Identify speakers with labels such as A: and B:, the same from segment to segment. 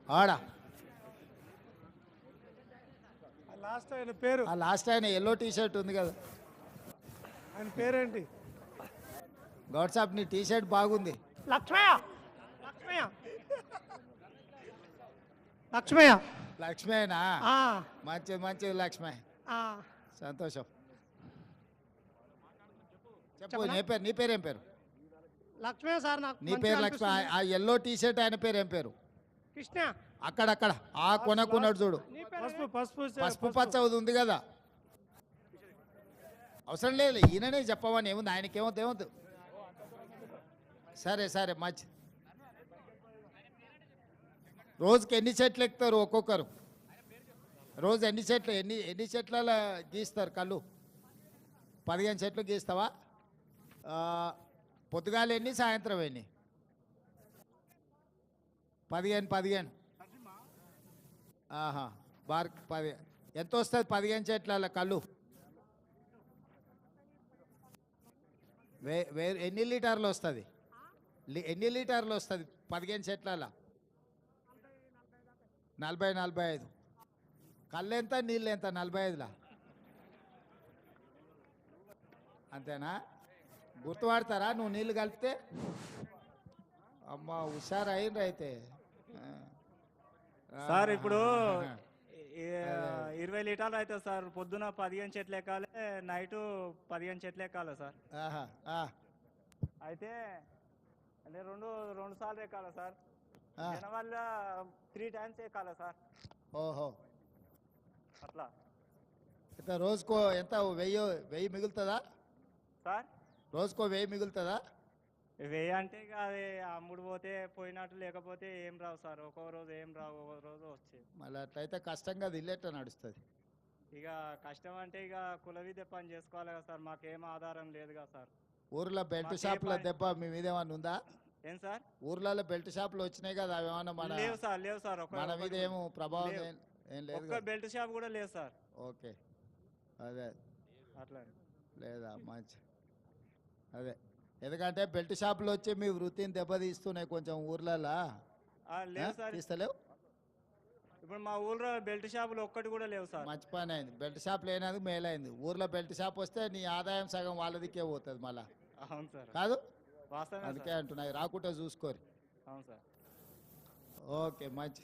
A: ఆడ
B: లాస్ట్ ఆయన పేరు
A: ఆ లాస్ట్ ఆయన ఎల్లో టీ షర్ట్ ఉంది కదా.
B: ఆయన పేరేంటి?
A: గౌడ్ సాబ్ నీ టీ షర్ట్ బాగుంది.
B: లక్ష్మయ్య. లక్ష్మయ్య. లక్ష్మయ్య.
A: లక్ష్మేనా?
B: ఆ,
A: మంచిది మంచిది లక్ష్మే,
B: ఆ.
A: సంతోషం. చెప్పు
B: చెప్పనా?
A: నీ పేరు ఏం పేరు?
B: లక్ష్మయ్య సార్ నాకు
A: నీ
B: మంచిగా
A: పేరు లక్ష్మి.
B: అనిపిస్తుంది.
A: ఆ ఎల్లో టీ షర్ట్ ఆయన పేరు ఏం పేరు?
B: కృష్ణ.
A: అక్కడక్కడ ఆ కొనకున్నాడు చూడు,
B: నీ పేరు పసుపు పసుపు
A: పసుపు పచ్చ ఉంది కదా. అవసరం లేదు, ఈయననే చెప్పమని ఏముంది, ఆయనకేమవుతుంది ఏమవుతుంది. సరే సరే మంచి. రోజుకి ఎన్ని చెట్లు ఎక్కుతారు ఒక్కొక్కరు? రోజు ఎన్ని చెట్లు ఎన్ని చెట్ల గీస్తారు కళ్ళు? 15 చెట్లు గీస్తావా? పొద్దుగాల ఎన్ని, సాయంత్రం ఎన్ని? 15. ఆహా, బార్ 10. ఎంత వస్తుంది 15 చెట్ల కళ్ళు? ఎన్ని లీటర్లు వస్తుంది? ఎన్ని లీటర్లు వస్తుంది 15 చెట్ల? 40-45. కళ్ళు ఎంత, నీళ్ళు ఎంత 45లా? అంతేనా? గుర్తుపడతారా నువ్వు నీళ్ళు కలిపితే? అమ్మ హుషారు అయిండ్రు అయితే.
C: సార్ ఇప్పుడు 20 లీటర్లు అవుతుంది సార్. పొద్దున 15 చెట్లు ఎక్కాలి, నైటు 15 చెట్లు ఎక్కాలి సార్.
A: ఆహా,
C: అయితే అంటే రెండు సార్లు ఎక్కాలి సార్.
A: ఆ.
C: వల్ల 3 టైమ్స్ ఎక్కాలి సార్.
A: ఓహో,
C: అట్లా
A: ఎంత రోజుకో ఎంత 1000 మిగులుతుందా?
C: సార్
A: రోజుకో 1000 మిగులుతుందా?
C: వెయ్యి అంటే ఇక అది అమ్ముడు పోతే పోయినట్టు, లేకపోతే ఏం రావు సార్. ఒక్కో రోజు ఏం రావు, ఒక్కో రోజు వచ్చేది.
A: మళ్ళీ అట్లయితే కష్టంగా ఇల్లేట నడుస్తుంది.
C: ఇక కష్టం అంటే ఇక కుల విద్య పని చేసుకోవాలి కదా సార్. మాకేం ఆధారం లేదు కదా సార్.
A: ఊర్లో బెల్ట్ షాపుల దెబ్బ మీ మీద ఏమన్నా ఉందా?
C: ఏం సార్?
A: ఊర్లలో బెల్ట్ షాపులు వచ్చినాయి కదా, అవి ఏమన్నా
C: లేవు సార్.
A: మన మీద ఏమో ప్రభావం ఏం లేదు
C: ఒక్క
A: కదా?
C: బెల్ట్ షాప్ కూడా లేదు సార్.
A: ఓకే, అదే
C: అట్లా
A: లేదా మంచి. అదే, ఎందుకంటే బెల్ట్ షాపులు వచ్చి మీ వృత్తిని దెబ్బతీస్తున్నాయి కొంచెం ఊర్లలో.
C: లేవు సార్.
A: తీస్తలేవు?
C: ఇప్పుడు మా ఊళ్ళో బెల్ట్ షాపులు ఒక్కటి కూడా లేవు సార్.
A: మంచి పని అయింది, బెల్ట్ షాప్ లేనందుకు మేలైంది. ఊర్లో బెల్ట్ షాప్ వస్తే నీ ఆదాయం సగం వాళ్ళదికే పోతుంది మళ్ళా.
C: అవును సార్,
A: కాదు?
C: వాస్తవమే
A: అందుకే
C: సార్.
A: అంటున్నాయి, రాకుంటే చూసుకోరు.
C: అవును సార్.
A: ఓకే మంచి.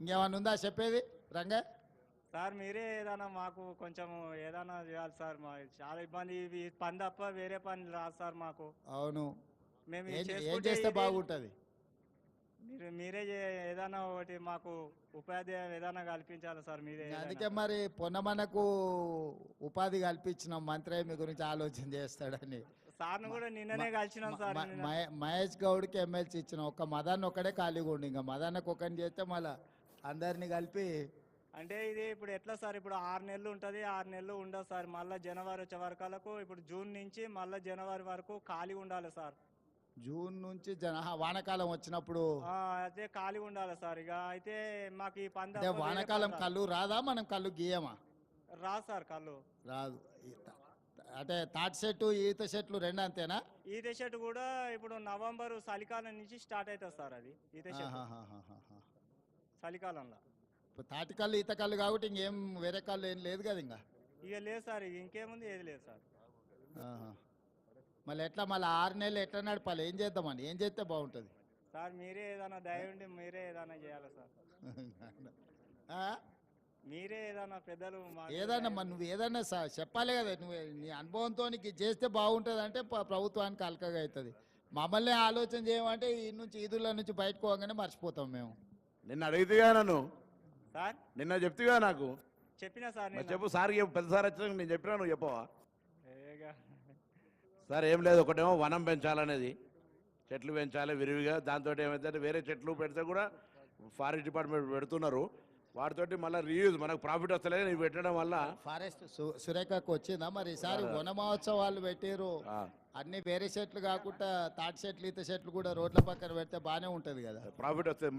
A: ఇంకేమన్నా ఉందా చెప్పేది రంగా?
C: సార్ మీరే ఏదైనా మాకు కొంచెం ఏదైనా చేయాలి సార్. మా చాలా ఇబ్బంది, ఈ పని తప్ప వేరే పని రాదు సార్ మాకు.
A: అవును,
C: మేము
A: ఏం
C: చేసుకుంటే
A: చేస్తే
C: ఇది-
A: బాగుంటుంది?
C: మీరే ఏదైనా ఒకటి మాకు ఉపాధ్యాయం ఏదైనా కల్పించాలి సార్. మీరే
A: అందుకే మరి పొన్నమనకు ఉపాధి కల్పించిన మంత్రి మీ గురించి ఆలోచన చేస్తాడని.
C: సార్ను కూడా నిన్ననే కలిసినాం సార్.
A: మహేష్ గౌడ్కి ఎమ్మెల్సీ ఇచ్చిన ఒక్క మదాన్ని ఒక్కడే ఖాళీగా ఉండి, ఇంకా మదాన్నకు ఒకరిని చేస్తే మళ్ళీ అందరినీ కలిపి.
C: అంటే ఇది ఇప్పుడు ఎట్లా సార్? ఇప్పుడు 6 నెలలు ఉంటుంది, 6 నెలలు ఉండదు సార్. మళ్ళీ జనవరి వచ్చే వరకు, ఇప్పుడు జూన్ నుంచి మళ్ళీ జనవరి వరకు ఖాళీ ఉండాలి సార్.
A: జూన్ నుంచి వానాకాలం వచ్చినప్పుడు
C: అయితే ఖాళీ ఉండాలి సార్. ఇక అయితే మాకు ఈ పని
A: అంటే
C: తప్ప వేరే
A: వానాకాలం
C: పని
A: కళ్ళు రాదా? మనం కళ్ళు గీయమా?
C: రాదు సార్ కళ్ళు.
A: రాదు. అంటే తాటి చెట్టు ఈత చెట్లు రెండు అంతేనా?
C: ఈత చెట్టు కూడా ఇప్పుడు నవంబర్ చలికాలం నుంచి స్టార్ట్ అవుతుంది సార్. అది ఈత చెట్టు చలికాలంలో.
A: ఇప్పుడు తాటి కళ్ళు ఈత కళ్ళు కాబట్టి ఇంకేం వేరే కళ్ళు ఏం లేదు కదా ఇంకా?
C: ఇక లేదు సార్, ఇక ఇంకేముంది, ఏది లేదు సార్.
A: మళ్ళీ ఎట్లా మళ్ళీ 6 నెలలు ఎట్లా నడపాలి? ఏం చేద్దామని, ఏం చేస్తే బాగుంటుంది?
C: సార్ మీరే ఏదైనా దయ ఉండి మీరే ఏదైనా చేయాలి సార్. మీరే ఏదైనా పెద్దలు
A: ఏదన్నా మరి నువ్వు ఏదన్నా చెప్పాలి కదా. నువ్వు నీ అనుభవంతో నీకు చేస్తే బాగుంటుంది అంటే ప్రభుత్వానికి అలకగా అవుతుంది. మమ్మల్ని ఆలోచన చేయమంటే ఈ నుంచి ఈదుల నుంచి బయటకు పోగానే మర్చిపోతాం మేము.
D: నిన్న అడిగితేగా నన్ను
C: సార్.
D: నిన్న చెప్తేగా నాకు
C: చెప్పినా సార్
D: మరి చెప్పు సార్, పెద్ద సార్ వచ్చినాక నేను చెప్పినా, నువ్వు చెప్పవా?
C: ఏగా.
D: సార్ ఏం లేదు, ఒకటేమో వనం పెంచాలనేది, చెట్లు పెంచాలి విరివిగా. దాంతో ఏమైతే వేరే చెట్లు పెడితే కూడా ఫారెస్ట్ డిపార్ట్మెంట్ పెడుతున్నారు, వాటితోటి మళ్ళీ రీయూజ్ మనకు ప్రాఫిట్ వస్తలేదు. ఇవి పెట్టడం వల్ల
A: ఫారెస్ట్ సురేఖకు వచ్చిందా మరి ఈసారి వన మహోత్సవాలు పెట్టారు? అన్ని వేరే చెట్లు కాకుండా తాటి చెట్లు ఈత చెట్లు కూడా రోడ్ల పక్కన పెడితే బాగానే ఉంటుంది కదా,
D: ప్రాఫిట్ వస్తుంది.